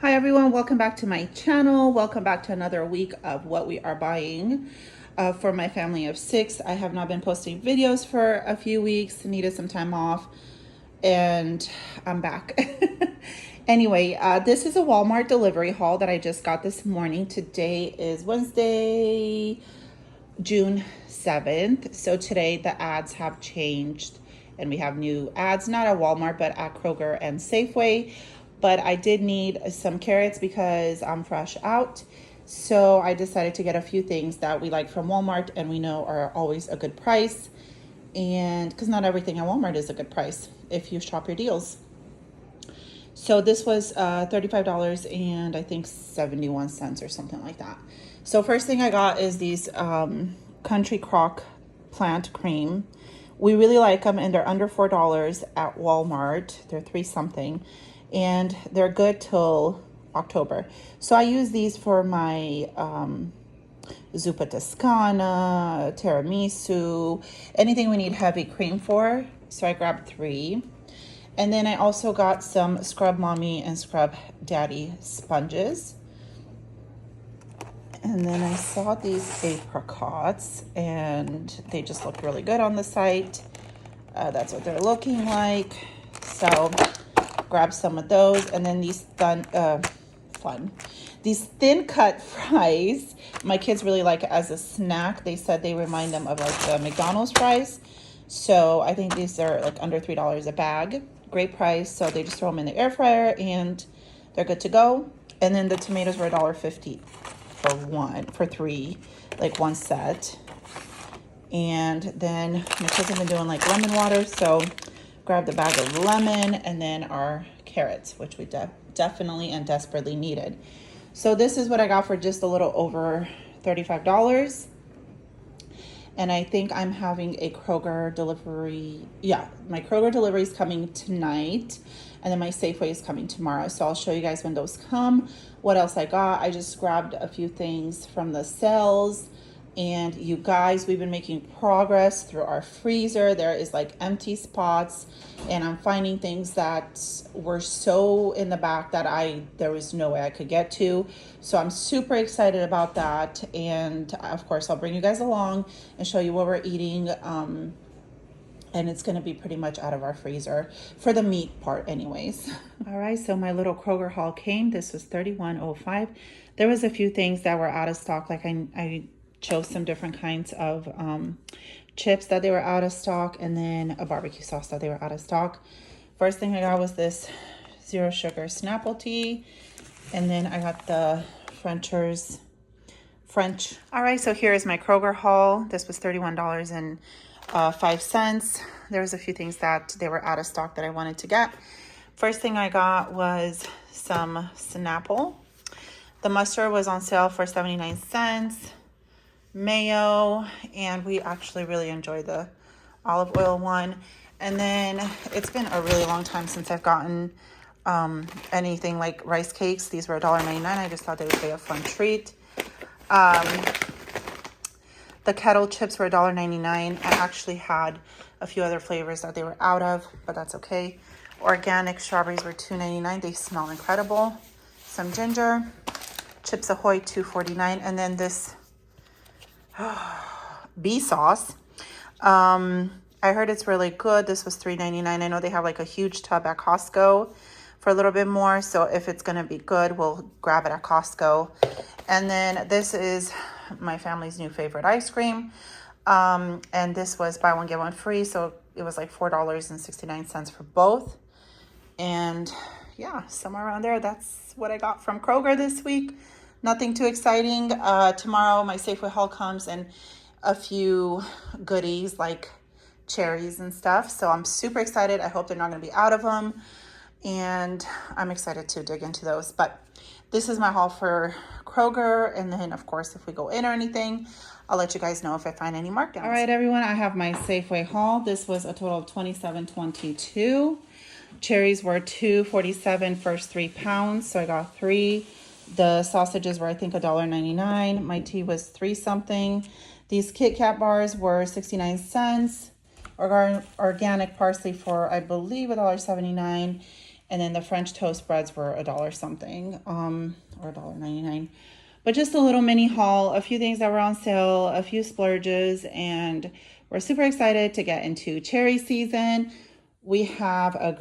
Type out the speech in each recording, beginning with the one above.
Hi everyone, welcome back to my channel. Welcome back to another week of what we are buying for my family of 6. I have not been posting videos for a few weeks, needed some time off, and I'm back. Anyway, this is a Walmart delivery haul that I just got this morning. Today is Wednesday, June 7th. So today the ads have changed and we have new ads, not at Walmart, but at Kroger and Safeway. But I did need some carrots because I'm fresh out. So I decided to get a few things that we like from Walmart and we know are always a good price. And because not everything at Walmart is a good price if you shop your deals. So this was $35 and I think 71 cents or something like that. So first thing I got is these Country Crock plant cream. We really like them and they're under $4 at Walmart. They're 3 something and they're good till October. So I use these for my zuppa toscana, tiramisu, anything we need heavy cream for. So I grabbed 3. And then I also got some Scrub Mommy and Scrub Daddy sponges. And then I saw these apricots and they just look really good on the site. That's what they're looking like. So grab some of those. And then these these thin cut fries, my kids really like it as a snack. They said they remind them of like the McDonald's fries. So I think these are like under $3 a bag. Great price. So they just throw them in the air fryer and they're good to go. And then the tomatoes were $1.50 for 3, like one set. And then my kids have been doing like lemon water, so grabbed a bag of lemon and then our carrots, which we definitely and desperately needed. So this is what I got for just a little over $35. And I think I'm having a Kroger delivery. Yeah, my Kroger delivery is coming tonight. And then my Safeway is coming tomorrow. So I'll show you guys when those come. What else I got. I just grabbed a few things from the sales. And you guys, we've been making progress through our freezer. There is like empty spots. And I'm finding things that were so in the back that there was no way I could get to. So I'm super excited about that. And of course, I'll bring you guys along and show you what we're eating. And it's going to be pretty much out of our freezer for the meat part anyways. All right, so my little Kroger haul came. This was $31.05. There was a few things that were out of stock. Like I chose some different kinds of chips that they were out of stock, and then a barbecue sauce that they were out of stock. First thing I got was this zero sugar Snapple tea, and then I got the French. All right, so here is my Kroger haul. This was $31.05. There was a few things that they were out of stock that I wanted to get. First thing I got was some Snapple. The mustard was on sale for 79 cents. Mayo, and we actually really enjoy the olive oil one. And then it's been a really long time since I've gotten anything like rice cakes. These were $1.99. I just thought they would be a fun treat. The kettle chips were $1.99. I actually had a few other flavors that they were out of, but that's okay. Organic strawberries were $2.99. They smell incredible. Some ginger. Chips Ahoy, $2.49. And then this bee sauce. I heard it's really good. This was $3.99. I know they have like a huge tub at Costco for a little bit more. So if it's going to be good, we'll grab it at Costco. And then this is my family's new favorite ice cream. And this was buy one, get one free. So it was like $4.69 for both. And yeah, somewhere around there. That's what I got from Kroger this week. Nothing too exciting. Tomorrow my Safeway haul comes and a few goodies like cherries and stuff. So I'm super excited. I hope they're not going to be out of them. And I'm excited to dig into those. But this is my haul for Kroger. And then, of course, if we go in or anything, I'll let you guys know if I find any markdowns. All right, everyone. I have my Safeway haul. This was a total of $27.22. Cherries were $2.47 first 3 pounds. So I got 3. The sausages were, I think, $1.99. My tea was 3 something. These Kit Kat bars were 69 cents. Organic parsley for, I believe, $1.79. And then the French toast breads were $1 something, or $1.99. But just a little mini haul, a few things that were on sale, a few splurges, and we're super excited to get into cherry season. We have a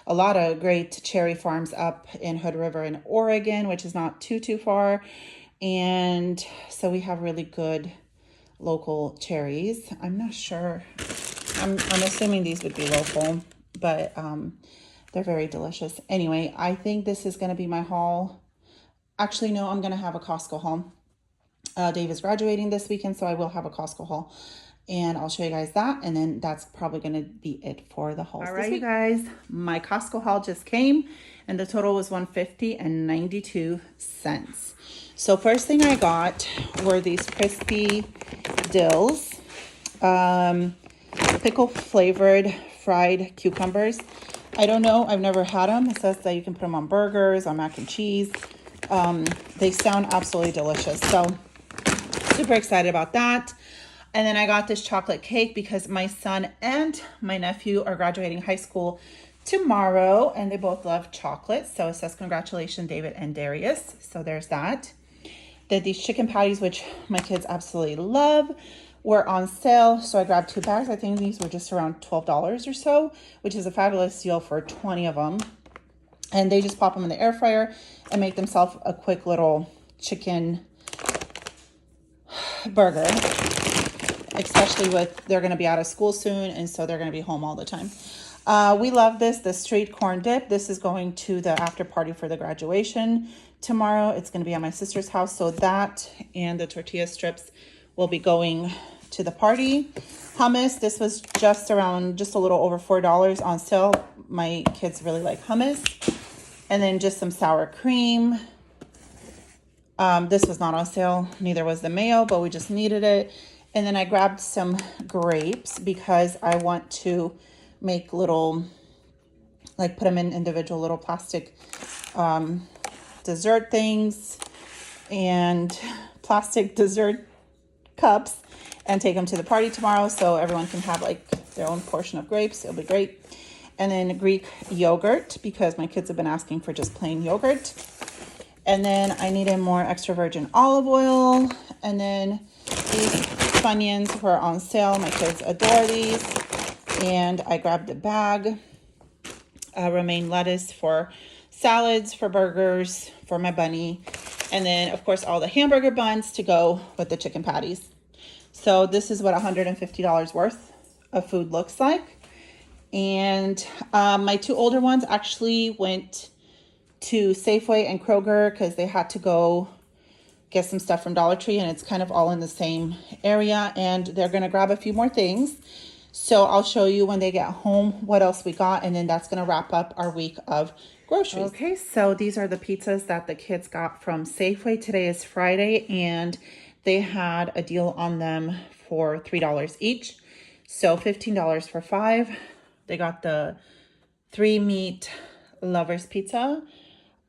lot of great cherry farms up in Hood River in Oregon, which is not too far. And so we have really good local cherries. I'm not sure. I'm assuming these would be local, but they're very delicious. Anyway, I think this is going to be my haul. Actually, no, I'm going to have a Costco haul. Dave is graduating this weekend, so I will have a Costco haul. And I'll show you guys that. And then that's probably going to be it for the hauls. All right, you guys, my Costco haul just came. And the total was $150.92. So first thing I got were these crispy dills. Pickle flavored fried cucumbers. I don't know. I've never had them. It says that you can put them on burgers, on mac and cheese. They sound absolutely delicious. So super excited about that. And then I got this chocolate cake because my son and my nephew are graduating high school tomorrow and they both love chocolate. So it says congratulations, David and Darius. So there's that. Then these chicken patties, which my kids absolutely love, were on sale. So I grabbed 2 bags. I think these were just around $12 or so, which is a fabulous deal for 20 of them. And they just pop them in the air fryer and make themselves a quick little chicken burger, especially with they're going to be out of school soon. And so they're going to be home all the time. We love this, the street corn dip. This is going to the after party for the graduation tomorrow. It's going to be at my sister's house. So that and the tortilla strips will be going to the party. Hummus, this was just a little over $4 on sale. My kids really like hummus. And then just some sour cream. This was not on sale. Neither was the mayo, but we just needed it. And then I grabbed some grapes because I want to make little, like put them in individual little plastic dessert things and plastic dessert cups and take them to the party tomorrow so everyone can have like their own portion of grapes. It'll be great. And then Greek yogurt because my kids have been asking for just plain yogurt. And then I needed more extra virgin olive oil. And then these Funyuns were on sale. My kids adore these. And I grabbed a bag. Romaine lettuce for salads, for burgers, for my bunny. And then, of course, all the hamburger buns to go with the chicken patties. So this is what $150 worth of food looks like. And my 2 older ones actually went to Safeway and Kroger because they had to go get some stuff from Dollar Tree. And it's kind of all in the same area. And they're going to grab a few more things. So I'll show you when they get home what else we got. And then that's going to wrap up our week of groceries. Okay, so these are the pizzas that the kids got from Safeway. Today is Friday. And they had a deal on them for $3 each. So $15 for 5. They got the 3-meat lovers pizza,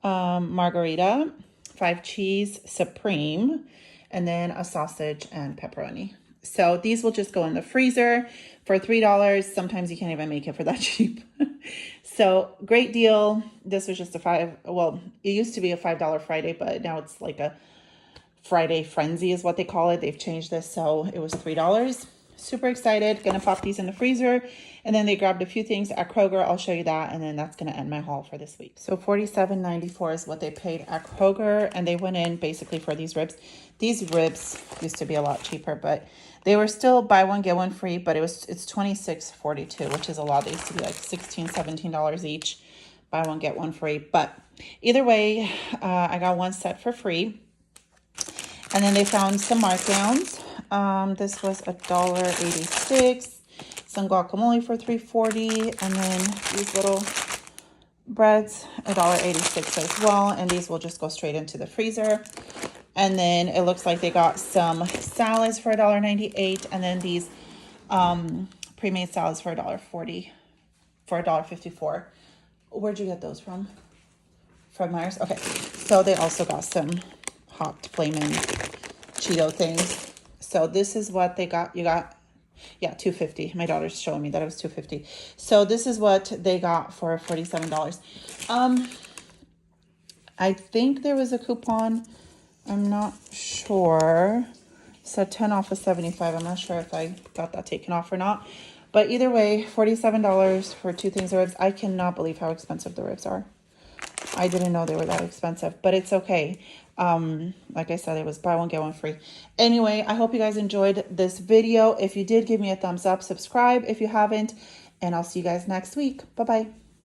margarita, 5 cheese supreme, and then a sausage and pepperoni. So these will just go in the freezer for $3. Sometimes you can't even make it for that cheap. So great deal. This was just it used to be a $5 Friday, but now it's like a Friday frenzy is what they call it. They've changed this. So it was $3. Super excited. Gonna pop these in the freezer. And then they grabbed a few things at Kroger. I'll show you that. And then that's gonna end my haul for this week. So $47.94 is what they paid at Kroger. And they went in basically for these ribs. These ribs used to be a lot cheaper, but they were still buy one, get one free, but it's $26.42, which is a lot. They used to be like $16, $17 each. Buy one, get one free. But either way, I got one set for free. And then they found some markdowns. This was $1.86. Some guacamole for $3.40. And then these little breads, $1.86 as well. And these will just go straight into the freezer. And then it looks like they got some salads for $1.98. And then these pre-made salads for $1.40, for $1.54. Where'd you get those from? From Myers? Okay. So they also got some hot flaming Cheeto things. So this is what they got. You got Yeah, 250. My daughter's showing me that it was 250. So this is what they got for $47. I think there was a coupon. I'm not sure. It said 10 off of 75. I'm not sure if I got that taken off or not. But either way, $47 for 2 things of ribs. I cannot believe how expensive the ribs are. I didn't know they were that expensive, but it's okay. Like I said, it was buy one, get one free. Anyway, I hope you guys enjoyed this video. If you did, give me a thumbs up, subscribe if you haven't, and I'll see you guys next week. Bye-bye.